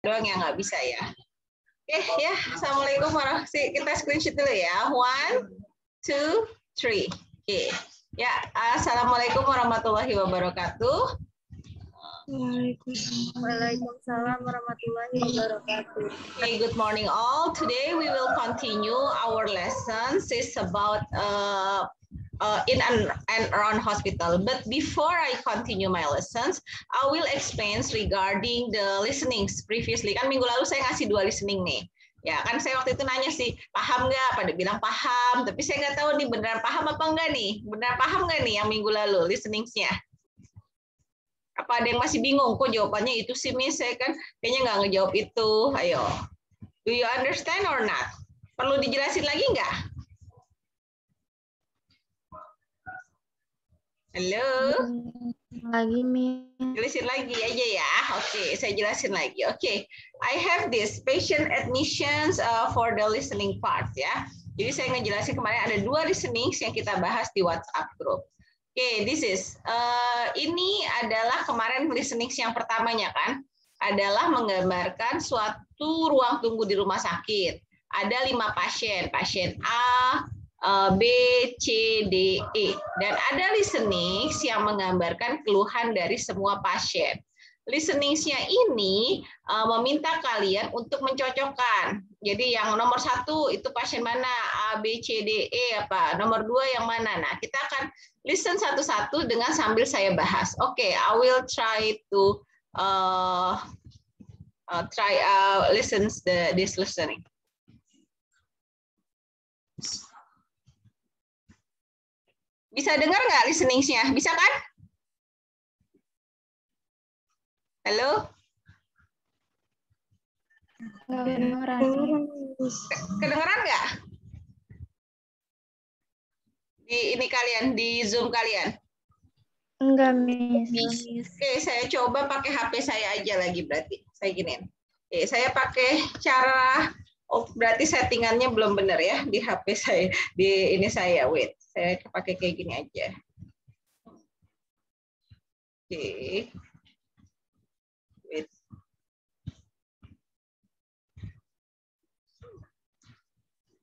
doang yang nggak bisa ya. Oke ya, assalamualaikum warahmatullahi wabarakatuh. Kita screenshot dulu ya. 1, 2, 3. Oke. Ya, assalamualaikum warahmatullahi wabarakatuh. Waalaikumsalam warahmatullahi wabarakatuh. Okay, good morning all. Today we will continue our lessons. It's about in and around hospital. But before I continue my lessons, I will explain regarding the listenings. Previously, kan minggu lalu saya ngasih 2 listening nih. Ya kan saya waktu itu nanya sih, paham nggak? Pada bilang paham, tapi saya nggak tahu nih beneran paham apa enggak nih. Beneran paham nggak nih yang minggu lalu listeningsnya? Apa ada yang masih bingung? Kok jawabannya itu sih, Miss? Saya kan kayaknya nggak ngejawab itu. Ayo. Do you understand or not? Perlu dijelasin lagi nggak? Halo? Lagi, Miss. Jelasin lagi aja ya. Oke, saya jelasin lagi. Oke, I have this patient admissions for the listening part ya. Jadi saya ngejelasin kemarin ada 2 listenings yang kita bahas di WhatsApp group. Oke, this is ini adalah kemarin listenings yang pertamanya kan, adalah menggambarkan suatu ruang tunggu di rumah sakit. Ada 5 pasien, pasien A, B, C, D, E. Dan ada listenings yang menggambarkan keluhan dari semua pasien. Listeningsnya ini meminta kalian untuk mencocokkan. Jadi yang nomor 1 itu pasien mana? A, B, C, D, E apa? Nomor 2 yang mana? Nah, kita akan listen satu-satu dengan sambil saya bahas. Oke, I will try to listen this listening. Bisa dengar nggak listeningsnya? Bisa kan? Halo? Kedengeran nggak? Di ini kalian, di Zoom kalian? Enggak, Miss. Oke, saya coba pakai HP saya aja lagi berarti. Saya giniin. Oke, saya pakai cara, oh berarti settingannya belum benar ya di HP saya, di ini saya. Wait, saya pakai kayak gini aja. Oke. Wait.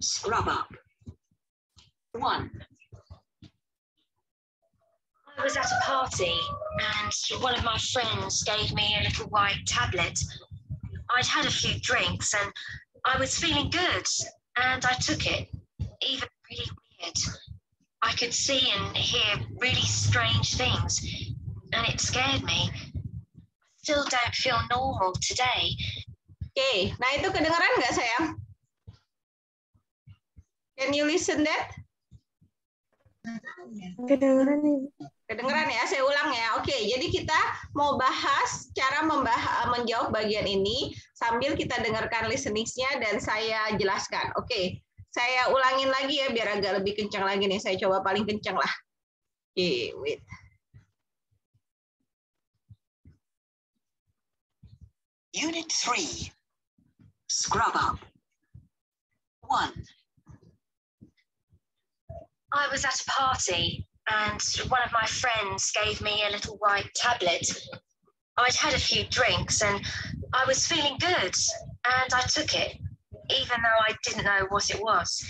Scrub up. 1. I was at a party and one of my friends gave me a little white tablet. I'd had a few drinks and I was feeling good and I took it, even really weird. I could see and hear really strange things and it scared me. I still don't feel normal today. Oke, nah itu kedengeran nggak sayang? Can you listen that? Kedengeran, nih. Kedengeran ya, saya ulang ya. Oke, jadi kita mau bahas cara menjawab bagian ini sambil kita dengarkan listeningsnya dan saya jelaskan. Oke, saya ulangin lagi ya biar agak lebih kencang lagi nih. Saya coba paling kencang lah. Oke, wait. Unit 3. Scrub up. 1. I was at a party and one of my friends gave me a little white tablet. I'd had a few drinks and I was feeling good and I took it, even though I didn't know what it was.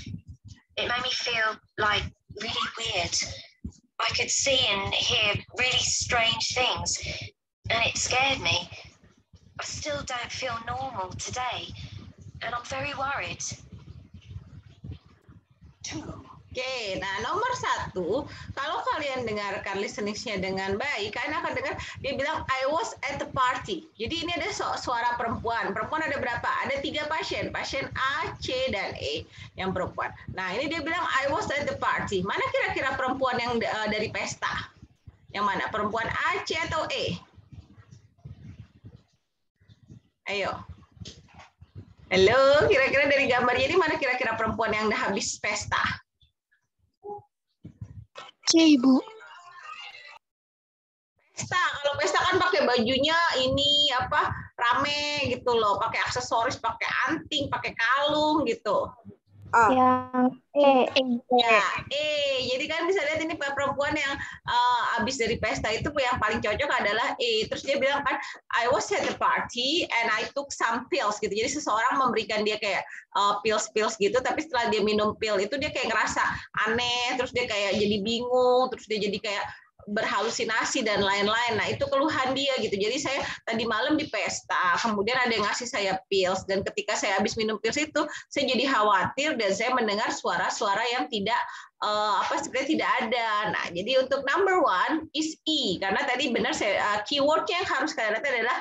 It made me feel like really weird. I could see and hear really strange things and it scared me. I still don't feel normal today and I'm very worried. 2. Oke, nah nomor 1, kalau kalian dengarkan listeningsnya dengan baik, kalian akan dengar dia bilang I was at the party. Jadi ini ada suara perempuan. Perempuan ada berapa? Ada 3 pasien, pasien A, C, dan E yang perempuan. Nah ini dia bilang I was at the party. Mana kira-kira perempuan yang dari pesta? Yang mana? Perempuan A, C, atau E? Ayo. Halo, kira-kira dari gambarnya ini mana kira-kira perempuan yang udah habis pesta? C, Ibu. Pesta, kalau pesta kan pakai bajunya ini apa rame gitu loh, pakai aksesoris, pakai anting, pakai kalung gitu. Yang E. Ya, jadi kan bisa lihat ini perempuan yang habis dari pesta itu yang paling cocok adalah E. Terus dia bilang kan, I was at the party and I took some pills gitu. Jadi seseorang memberikan dia kayak pills gitu, tapi setelah dia minum pil itu dia kayak ngerasa aneh, terus dia kayak jadi bingung, terus dia jadi kayak berhalusinasi dan lain-lain. Nah, itu keluhan dia gitu. Jadi saya tadi malam di pesta, kemudian ada yang ngasih saya pills, dan ketika saya habis minum pills itu, saya jadi khawatir dan saya mendengar suara-suara yang tidak sebenarnya tidak ada. Nah, jadi untuk number 1 is E, karena tadi benar saya keywordnya yang harus kalian lihat adalah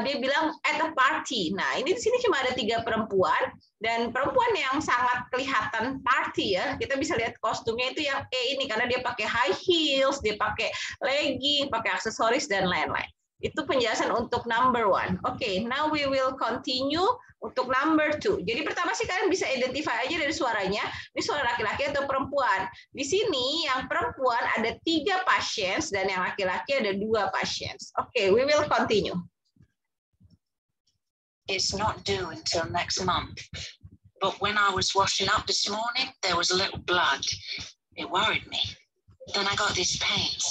dia bilang at a party. Nah, ini di sini cuma ada 3 perempuan, dan perempuan yang sangat kelihatan party ya, kita bisa lihat kostumnya itu yang E ini, karena dia pakai high heels, dia pakai legging, pakai aksesoris dan lain-lain. Itu penjelasan untuk number 1. Oke, now we will continue untuk number 2. Jadi pertama sih kalian bisa identify aja dari suaranya, ini suara laki-laki atau perempuan. Di sini yang perempuan ada 3 patients dan yang laki-laki ada 2 patients. Oke, we will continue. It's not due until next month. But when I was washing up this morning, there was a little blood. It worried me. Then I got these pains.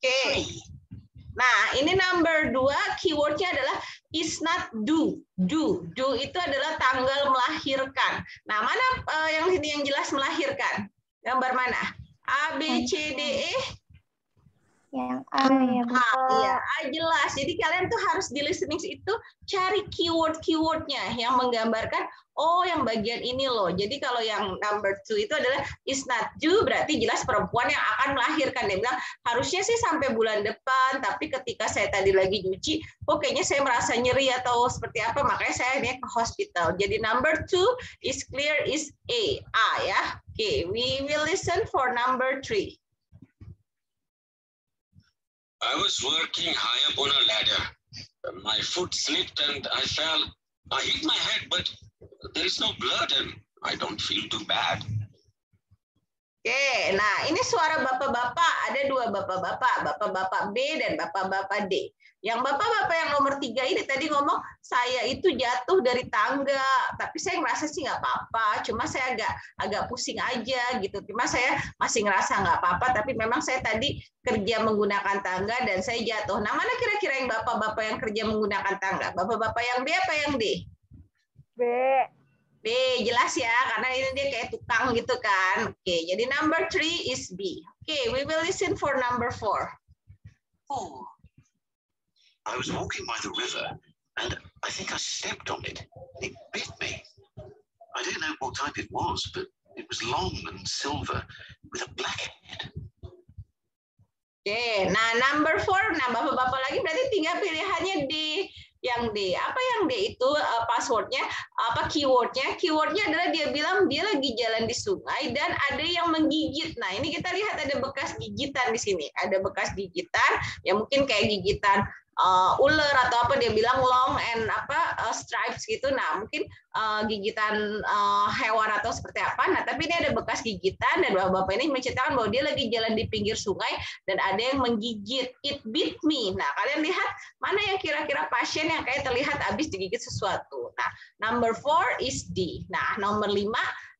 Oke. Nah, ini number 2, keywordnya adalah is not due. Due itu adalah tanggal melahirkan. Nah, mana yang sini yang jelas melahirkan? Gambar mana? A, B, C, D, E? Yang A ya, Bu. Iya, jelas. Jadi kalian tuh harus di listening itu cari keywordnya yang menggambarkan, oh yang bagian ini loh. Jadi kalau yang number 2 itu adalah is not due, berarti jelas perempuan yang akan melahirkan. Dia bilang harusnya sih sampai bulan depan, tapi ketika saya tadi lagi nyuci, kok kayaknya saya merasa nyeri atau seperti apa, makanya saya ini ke hospital. Jadi number 2 is clear, is A ya. Oke, we will listen for number 3. I was working high up on a ladder. My foot slipped and I fell. I hit my head, but there is no blood and I don't feel too bad. Oke, nah ini suara bapak-bapak. Ada 2 bapak-bapak B dan bapak-bapak D. Yang bapak-bapak yang nomor 3 ini tadi ngomong, saya itu jatuh dari tangga, tapi saya ngerasa sih nggak apa-apa, cuma saya agak pusing aja gitu. Cuma saya masih ngerasa nggak apa-apa, tapi memang saya tadi kerja menggunakan tangga dan saya jatuh. Nah, mana kira-kira yang bapak-bapak yang kerja menggunakan tangga? Bapak-bapak yang B apa yang D? B. B, jelas ya, karena ini dia kayak tukang gitu kan. Oke, jadi number 3 is B. Oke, we will listen for number 4. 4. I was walking by the river and I think I stepped on it. It bit me. I don't know what type it was, but it was long and silver with a black head. Oke, nah number 4, nah bapak-bapak lagi berarti tinggal pilihannya D. Yang D, apa yang D itu passwordnya, apa keywordnya? Keywordnya adalah dia bilang dia lagi jalan di sungai dan ada yang menggigit. Nah ini kita lihat ada bekas gigitan di sini, ada bekas gigitan, ya mungkin kayak gigitan ular atau apa, dia bilang long and stripes gitu. Nah mungkin gigitan hewan atau seperti apa. Nah tapi ini ada bekas gigitan dan bapak-bapak ini menceritakan bahwa dia lagi jalan di pinggir sungai dan ada yang menggigit. It bit me. Nah kalian lihat mana yang kira-kira pasien yang kayak terlihat habis digigit sesuatu. Nah number 4 is D. Nah nomor 5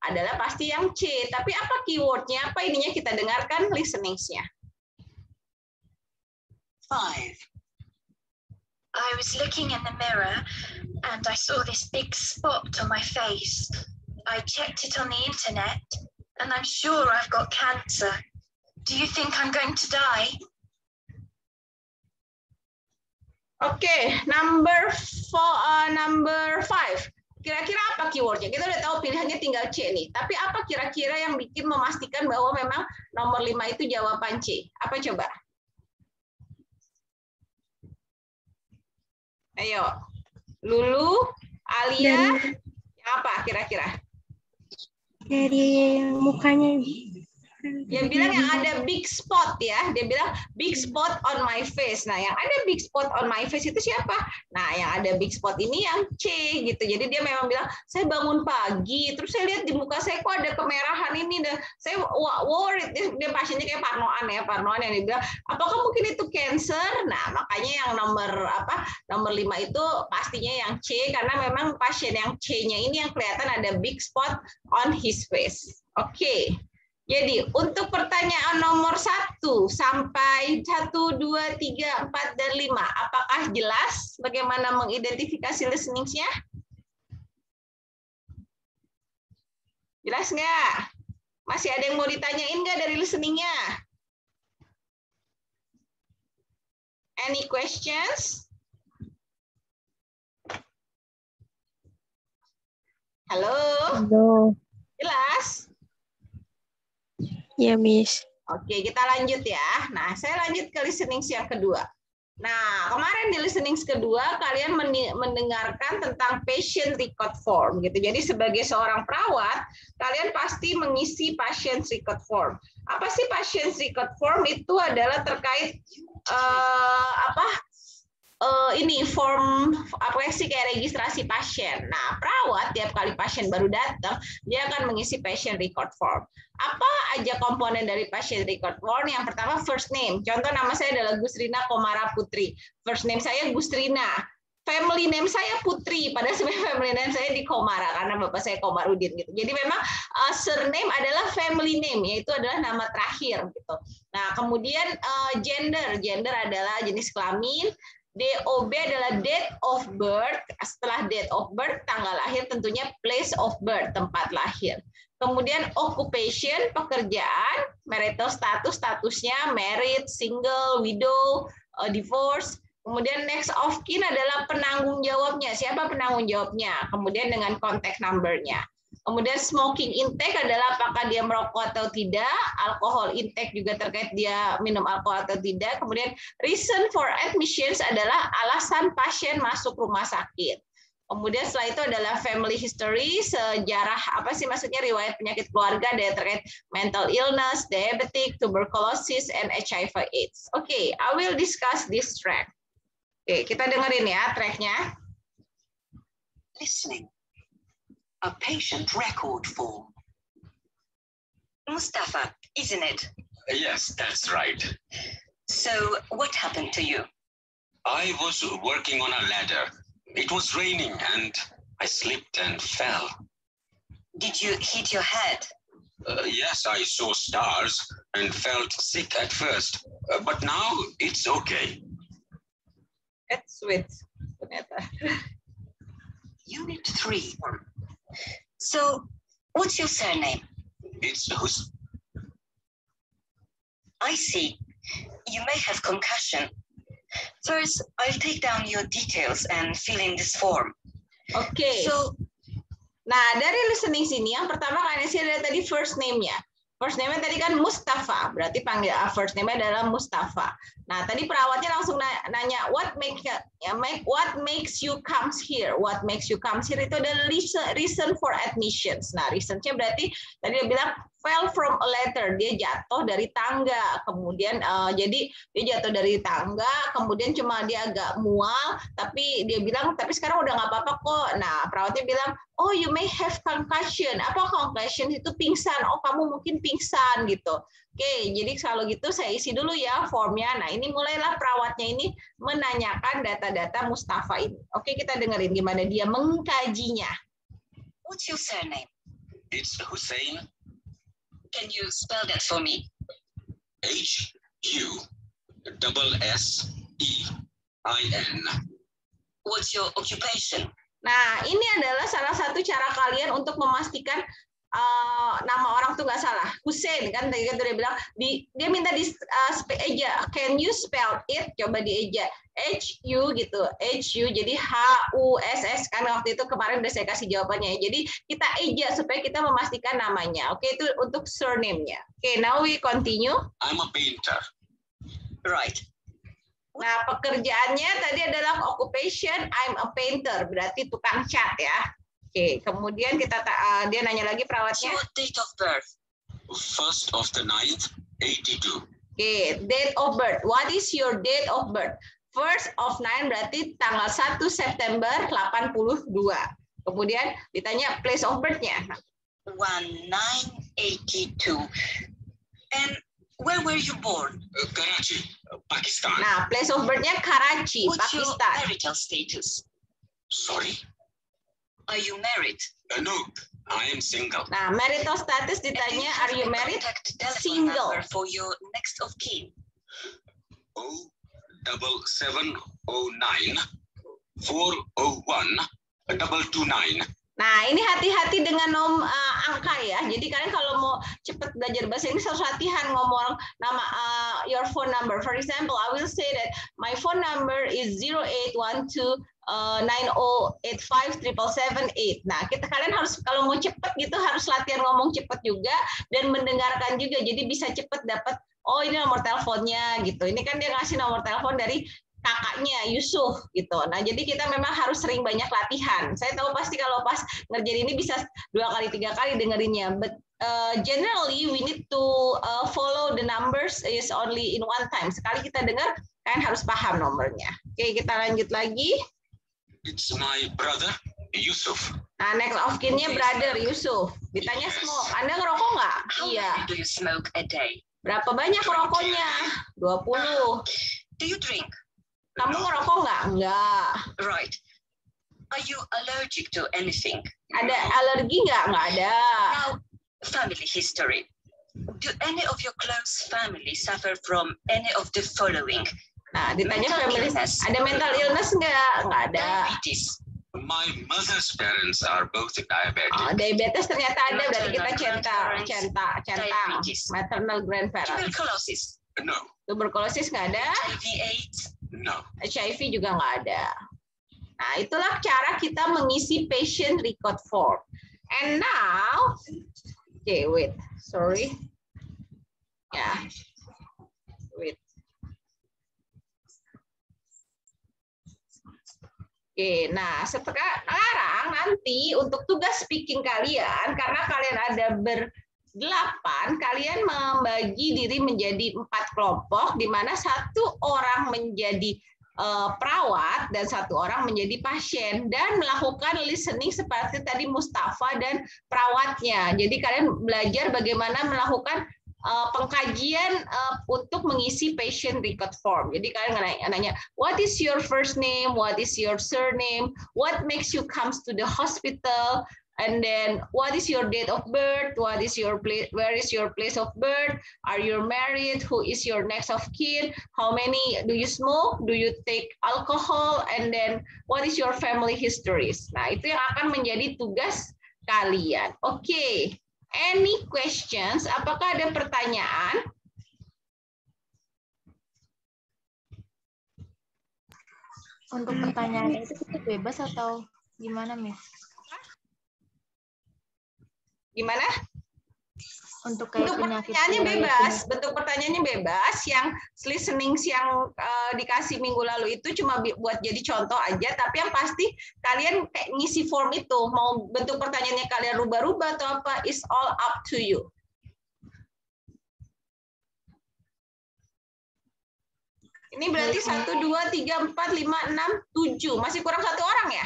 adalah pasti yang C. Tapi apa keywordnya? Apa ininya kita dengarkan listeningsnya. 5. I was looking in the mirror and I saw this big spot on my face. I checked it on the internet and I'm sure I've got cancer. Do you think I'm going to die? Oke, number 5. Kira-kira apa keywordnya? Kita udah tahu pilihannya tinggal C nih. Tapi apa kira-kira yang bikin memastikan bahwa memang nomor 5 itu jawaban C? Apa coba? Ayo, Lulu, Alia, yang apa kira-kira? Dari mukanya. Dia bilang yang ada big spot ya. Dia bilang big spot on my face. Nah, yang ada big spot on my face itu siapa? Nah, yang ada big spot ini yang C gitu. Jadi dia memang bilang, saya bangun pagi, terus saya lihat di muka saya kok ada kemerahan ini. Dan saya worried. Dia pasiennya kayak parnoan yang dia bilang, apakah mungkin itu cancer? Nah, makanya yang nomor 5 itu pastinya yang C, karena memang pasien yang C-nya ini yang kelihatan ada big spot on his face. Oke. Jadi untuk pertanyaan nomor 1 sampai 1, 2, 3, 4, dan 5, apakah jelas bagaimana mengidentifikasi listening-nya? Jelas nggak? Masih ada yang mau ditanyain nggak dari listening-nya? Any questions? Halo? Halo. Jelas? Ya, Miss. Oke, kita lanjut ya. Nah, saya lanjut ke listening yang kedua. Nah, kemarin di listening kedua kalian mendengarkan tentang patient record form gitu. Jadi sebagai seorang perawat, kalian pasti mengisi patient record form. Apa sih patient record form? Itu adalah terkait ini form apa sih, kayak registrasi pasien. Nah, perawat tiap kali pasien baru datang, dia akan mengisi patient record form. Apa aja komponen dari patient record form? Yang pertama first name. Contoh nama saya adalah Gusrina Komara Putri. First name saya Gusrina. Family name saya Putri, padahal sebenarnya family name saya di Komara karena bapak saya Komarudin gitu. Jadi memang surname adalah family name, yaitu adalah nama terakhir gitu. Nah, kemudian gender adalah jenis kelamin. DOB adalah date of birth. Setelah date of birth, tanggal lahir, tentunya place of birth, tempat lahir. Kemudian occupation, pekerjaan, marital status, statusnya married, single, widow, divorce. Kemudian next of kin adalah penanggung jawabnya. Siapa penanggung jawabnya? Kemudian dengan contact number-nya. Kemudian smoking intake adalah apakah dia merokok atau tidak. Alkohol intake juga terkait dia minum alkohol atau tidak. Kemudian reason for admissions adalah alasan pasien masuk rumah sakit. Kemudian setelah itu adalah family history, sejarah apa sih maksudnya, riwayat penyakit keluarga dari terkait mental illness, diabetic, tuberculosis, and HIV/AIDS. Oke, I will discuss this track. Oke, kita dengerin ya tracknya. Listening. A patient record form. Mustafa, isn't it? Yes, that's right. So, what happened to you? I was working on a ladder. It was raining and I slipped and fell. Did you hit your head? Yes, I saw stars and felt sick at first, but now it's okay. That's sweet. Ternyata. Unit 3. So, what's your surname? It's I see. You may have concussion. First, I'll take down your details and fill in this form. Oke. So, Nah, dari listening sini yang pertama kalian sih adalah tadi first name-nya. First name-nya tadi kan Mustafa, berarti panggil first name-nya adalah Mustafa. Nah, tadi perawatnya langsung nanya what makes you comes here? What makes you comes here itu adalah reason for admissions. Nah, reason-nya berarti tadi dia bilang fell from a ladder, dia jatuh dari tangga. Kemudian jadi dia jatuh dari tangga, kemudian cuma dia agak mual, tapi dia bilang tapi sekarang udah nggak apa-apa kok. Nah, perawatnya bilang, oh you may have concussion. Apa concussion? Itu pingsan. Oh kamu mungkin pingsan gitu. Oke, jadi kalau gitu saya isi dulu ya formnya. Nah, ini mulailah perawatnya ini menanyakan data-data Mustafa ini. Oke, kita dengerin gimana dia mengkajinya. what's your surname? It's Hussein. Can you spell that for me? HUSSEIN. What's your occupation? Nah, ini adalah salah satu cara kalian untuk memastikan nama orang tuh nggak salah. Hussein kan tadi dia bilang dia minta di eja. Can you spell it? Coba dieja. HU gitu. HU jadi HUSS kan waktu itu kemarin udah saya kasih jawabannya. Jadi kita eja supaya kita memastikan namanya. Oke, itu untuk surname-nya. Oke, now we continue. I'm a painter. Right. Nah, pekerjaannya tadi adalah occupation, I'm a painter, berarti tukang cat ya. Oke, kemudian dia nanya lagi perawatnya. Your date of birth? 1st of the 9th, 82. Okay, date of birth. What is your date of birth? 1st of 9 berarti tanggal 1 September 82. Kemudian ditanya place of birth-nya. 1982. And where were you born? Karachi, Pakistan. Nah, place of birth-nya Karachi, What's your Pakistan. marital status? Sorry? Are you married? No, I am single. Nah, marital status ditanya, are you married? Contact telephone Single. number for your next of kin. 07709 401 229. Nah, ini hati-hati dengan angka ya. Jadi kalian kalau mau cepat belajar bahasa Inggris harus latihan ngomong nama your phone number. For example, I will say that my phone number is 081290857778. Nah, kalian harus kalau mau cepat gitu harus latihan ngomong cepat juga dan mendengarkan juga. Jadi bisa cepat dapat oh ini nomor teleponnya gitu. Ini kan dia ngasih nomor telepon dari kakaknya Yusuf gitu. Nah, jadi kita memang harus sering banyak latihan. Saya tahu pasti kalau pas ngerjain ini bisa 2 kali 3 kali dengerinnya. But generally we need to follow the numbers is only in one time. Sekali kita dengar, kalian harus paham nomornya. Oke, kita lanjut lagi. It's my brother, Yusuf. Nah, next of kin-nya brother Yusuf. Ditanya smoke. Anda ngerokok nggak? How Iya. many do you smoke a day? Berapa banyak rokoknya? 20. Do you drink? Kamu ngerokok nggak? Enggak. Right. Are you allergic to anything? Ada alergi nggak? Nggak ada. Now, family history. Do any of your close family suffer from any of the following? Nah, ditanya Mental family. illness. Ada mental illness nggak? Nggak ada. Diabetes. My mother's parents are both diabetic. Oh, diabetes ternyata ada, berarti kita Maternal centang. diabetes. Maternal grandparents. Tuberculosis. No, Tuberkulosis nggak ada. HIV/AIDS. no. HIV juga nggak ada. Nah, itulah cara kita mengisi patient record form. And now, okay, wait, sorry. Ya, wait. Oke, nah sekarang nanti untuk tugas speaking kalian, karena kalian ada berdelapan, kalian membagi diri menjadi 4 kelompok, di mana 1 orang menjadi perawat dan 1 orang menjadi pasien, dan melakukan listening seperti tadi Mustafa dan perawatnya. Jadi kalian belajar bagaimana melakukan pengkajian untuk mengisi patient record form. Jadi kalian nanya, what is your first name, what is your surname, what makes you comes to the hospital, and then what is your date of birth, what is your place, where is your place of birth, are you married, who is your next of kin, how many do you smoke, do you take alcohol, and then what is your family histories. Nah, itu yang akan menjadi tugas kalian. Oke. Any questions? Apakah ada pertanyaan? Untuk pertanyaan itu kita bebas atau gimana, Miss? Gimana? Untuk kayak Bentuk penyakit pertanyaannya riwayat bebas, penyakit. bentuk pertanyaannya bebas. Yang listening yang dikasih minggu lalu itu cuma buat jadi contoh aja, tapi yang pasti kalian kayak ngisi form itu. Mau bentuk pertanyaannya kalian rubah-rubah atau apa, is all up to you. Ini berarti 1, 2, 3, 4, 5, 6, 7. Masih kurang 1 orang ya?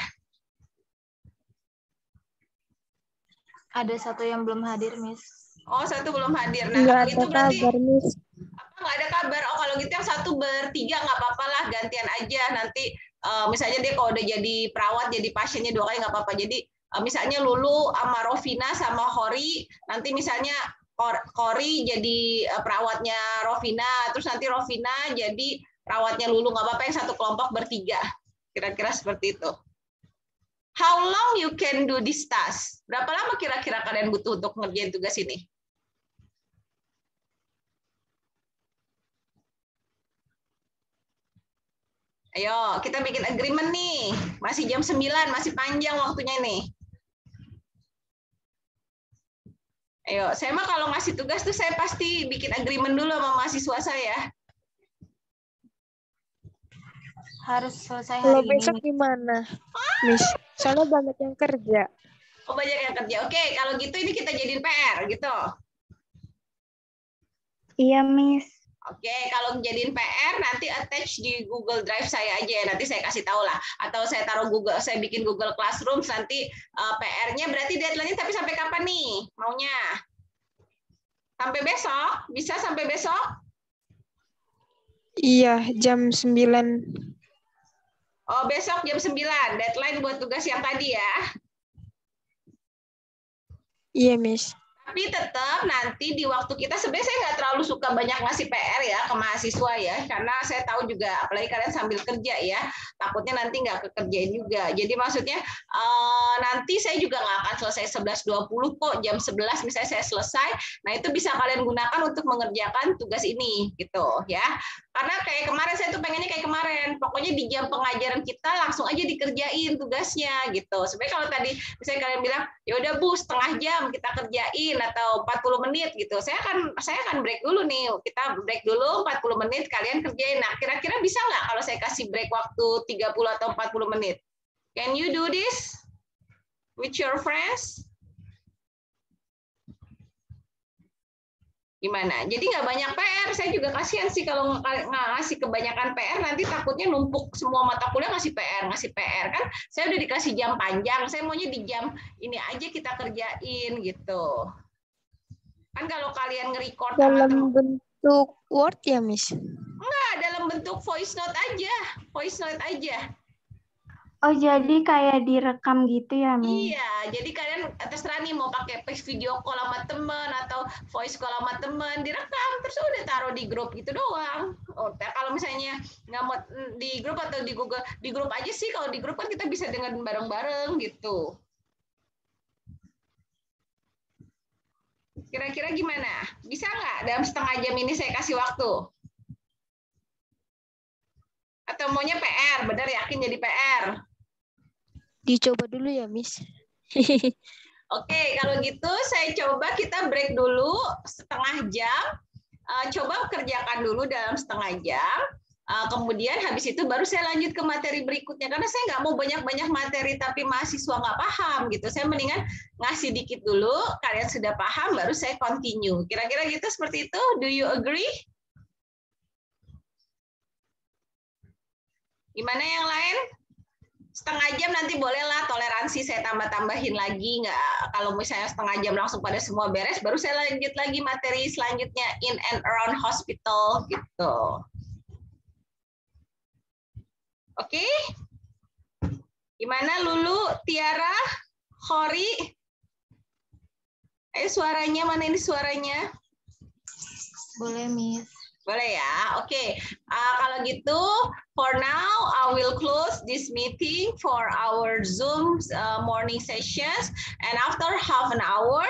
Ada 1 yang belum hadir, Miss. Oh, 1 belum hadir. Nah, Nggak kalau gitu ada berarti kabar, Miss. apa nggak ada kabar? Oh, kalau gitu yang 1 bertiga nggak apa-apa lah, gantian aja. Nanti misalnya dia kalau udah jadi perawat, jadi pasiennya 2 kali nggak apa-apa. Jadi misalnya Lulu sama Rovina sama Hori, nanti misalnya Hori jadi perawatnya Rovina, terus nanti Rovina jadi perawatnya Lulu, nggak apa-apa yang 1 kelompok bertiga. Kira-kira seperti itu. How long you can do this task? Berapa lama kira-kira kalian butuh untuk ngerjain tugas ini? Ayo, kita bikin agreement nih. Masih jam 9, masih panjang waktunya nih. Ayo, saya mah kalau ngasih tugas tuh saya pasti bikin agreement dulu sama mahasiswa saya. Harus selesai Kalau hari ini. besok gimana, Miss? Soalnya banyak yang kerja. Oh, banyak yang kerja. Oke, kalau gitu ini kita jadiin PR gitu. Iya, Miss. Oke, kalau jadiin PR nanti attach di Google Drive saya aja ya. Nanti saya kasih tahu lah. Atau saya taruh Google, saya bikin Google Classroom nanti PR-nya berarti deadline-nya tapi sampai kapan nih maunya? Sampai besok? Bisa sampai besok? Iya, jam 9. Oh, besok jam 9. Deadline buat tugas yang tadi ya. Iya, Miss. Tapi tetap nanti di waktu kita, sebenarnya saya nggak terlalu suka banyak ngasih PR ya ke mahasiswa ya, karena saya tahu juga, apalagi kalian sambil kerja ya, takutnya nanti nggak kekerjain juga. Jadi maksudnya nanti saya juga nggak akan selesai 11.20 kok, jam 11 misalnya saya selesai, nah itu bisa kalian gunakan untuk mengerjakan tugas ini gitu ya. Karena kayak kemarin saya tuh pengennya kayak kemarin, pokoknya di jam pengajaran kita langsung aja dikerjain tugasnya gitu. Sebenarnya kalau tadi misalnya kalian bilang, ya udah Bu, setengah jam kita kerjain atau 40 menit gitu. Saya akan break dulu nih. Kita break dulu 40 menit, kalian kerjain. Nah, kira-kira bisa nggak kalau saya kasih break waktu 30 atau 40 menit? Can you do this with your friends? Gimana? Jadi nggak banyak PR. Saya juga kasihan sih kalau ngasih kebanyakan PR, nanti takutnya numpuk semua mata kuliah ngasih PR kan. Saya udah dikasih jam panjang. Saya maunya di jam ini aja kita kerjain gitu. Kan kalau kalian nge-record Dalam bentuk Word ya, Miss? Enggak, dalam bentuk voice note aja. Voice note aja. Oh, jadi kayak direkam gitu ya, Miss? Iya, jadi kalian terserah nih mau pakai video call sama teman atau voice call sama teman, direkam terus udah taruh di grup gitu doang. Oh, kalau misalnya nggak mau di grup atau di Google, di grup aja sih. Kalau di grup kan kita bisa dengerin bareng-bareng gitu. Kira-kira gimana? Bisa nggak dalam setengah jam ini saya kasih waktu? Atau maunya PR? Benar yakin jadi PR? Dicoba dulu ya, Miss. Oke, kalau gitu saya coba kita break dulu setengah jam. Coba kerjakan dulu dalam setengah jam. Kemudian habis itu baru saya lanjut ke materi berikutnya. Karena saya nggak mau banyak-banyak materi tapi mahasiswa nggak paham gitu. Saya mendingan ngasih dikit dulu, kalian sudah paham, baru saya continue. Kira-kira gitu seperti itu. Do you agree? Gimana yang lain? Setengah jam nanti bolehlah toleransi saya tambah-tambahin lagi, nggak kalau misalnya setengah jam langsung pada semua beres, baru saya lanjut lagi materi selanjutnya in and around hospital gitu. Oke? Gimana Lulu, Tiara, Khori? Ayo suaranya, mana ini suaranya? Boleh, Miss. Boleh ya, oke. Kalau gitu, for now I will close this meeting for our Zoom morning sessions, and after half an hour,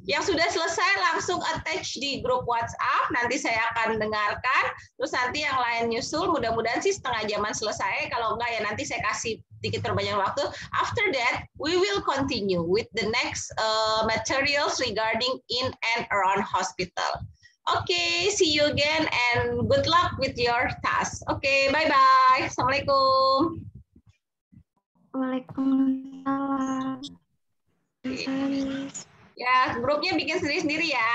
yang sudah selesai langsung attach di grup WhatsApp. Nanti saya akan dengarkan, terus nanti yang lain nyusul. Mudah-mudahan sih setengah jaman selesai. Kalau enggak ya nanti saya kasih sedikit perpanjang waktu. After that, we will continue with the next materials regarding in and around hospital. Okay, see you again and good luck with your task. Okay, bye-bye. Assalamualaikum. Waalaikumsalam. Ya, grupnya bikin sendiri-sendiri ya.